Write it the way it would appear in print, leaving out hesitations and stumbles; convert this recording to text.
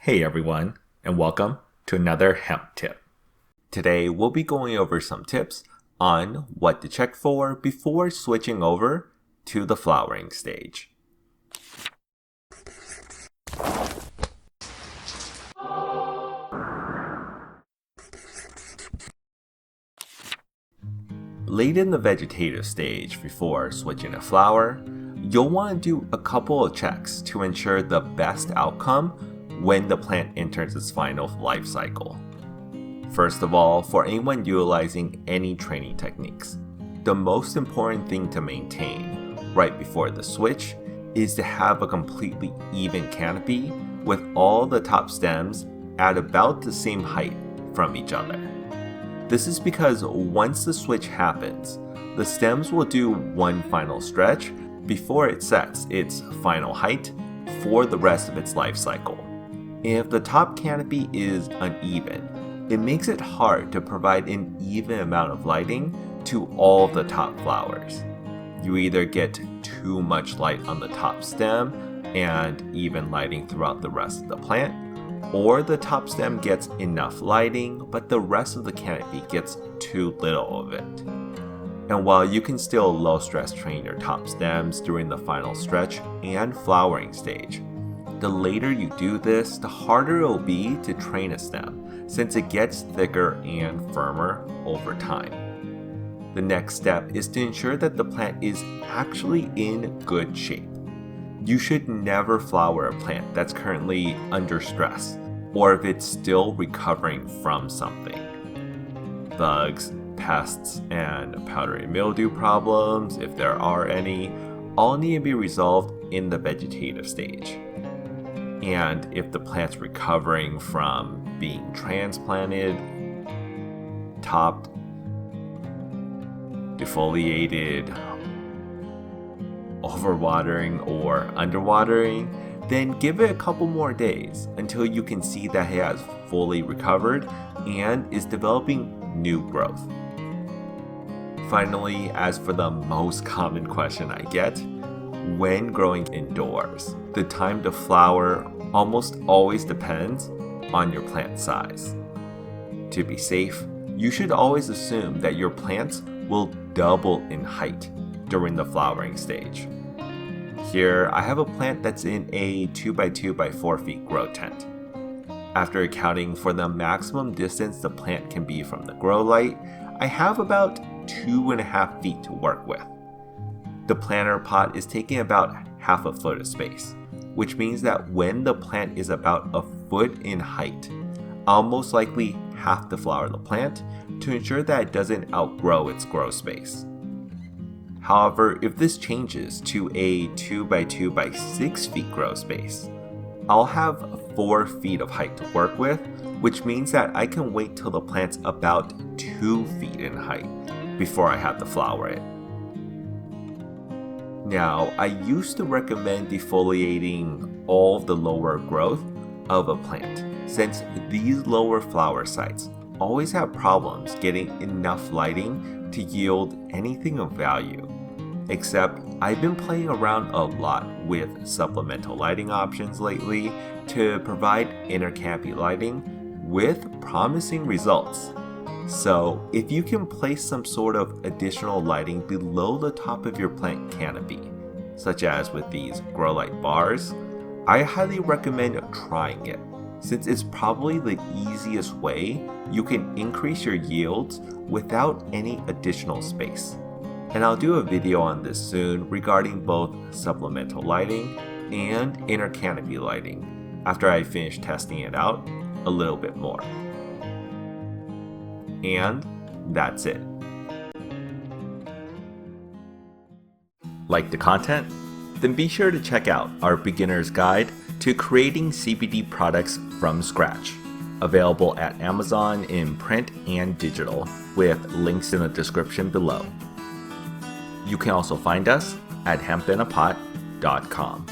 Hey everyone, and welcome to another hemp tip. Today we'll be going over some tips on what to check for before switching over to the flowering stage. Late in the vegetative stage before switching to flower, you'll want to do a couple of checks to ensure the best outcome when the plant enters its final life cycle. First of all, for anyone utilizing any training techniques, the most important thing to maintain right before the switch is to have a completely even canopy with all the top stems at about the same height from each other. This is because once the switch happens, the stems will do one final stretch before it sets its final height for the rest of its life cycle. If the top canopy is uneven, it makes it hard to provide an even amount of lighting to all of the top flowers. You either get too much light on the top stem and even lighting throughout the rest of the plant, or the top stem gets enough lighting, but the rest of the canopy gets too little of it. And while you can still low stress train your top stems during the final stretch and flowering stage, the later you do this, the harder it will be to train a stem, since it gets thicker and firmer over time. The next step is to ensure that the plant is actually in good shape. You should never flower a plant that's currently under stress, or if it's still recovering from something. Bugs, pests, and powdery mildew problems, if there are any, all need to be resolved in the vegetative stage. And if the plant's recovering from being transplanted, topped, defoliated, overwatering, or underwatering, then give it a couple more days until you can see that it has fully recovered and is developing new growth. Finally, as for the most common question I get, when growing indoors, the time to flower almost always depends on your plant size. To be safe, you should always assume that your plants will double in height during the flowering stage. Here, I have a plant that's in a 2x2 by 4 feet grow tent. After accounting for the maximum distance the plant can be from the grow light, I have about 2.5 feet to work with. The planter pot is taking about half a foot of space, which means that when the plant is about a foot in height, I'll most likely have to flower the plant to ensure that it doesn't outgrow its grow space. However, if this changes to a 2x2 by 6 feet grow space, I'll have 4 feet of height to work with, which means that I can wait till the plant's about 2 feet in height before I have to flower it. Now, I used to recommend defoliating all of the lower growth of a plant, since these lower flower sites always have problems getting enough lighting to yield anything of value. Except I've been playing around a lot with supplemental lighting options lately to provide inner canopy lighting with promising results. So if you can place some sort of additional lighting below the top of your plant canopy, such as with these grow light bars, I highly recommend trying it, since it's probably the easiest way you can increase your yields without any additional space. And I'll do a video on this soon regarding both supplemental lighting and inner canopy lighting after I finish testing it out a little bit more. And that's it. Like the content? Then be sure to check out our beginner's guide to creating CBD products from scratch, available at Amazon in print and digital, with links in the description below. You can also find us at hempinapot.com.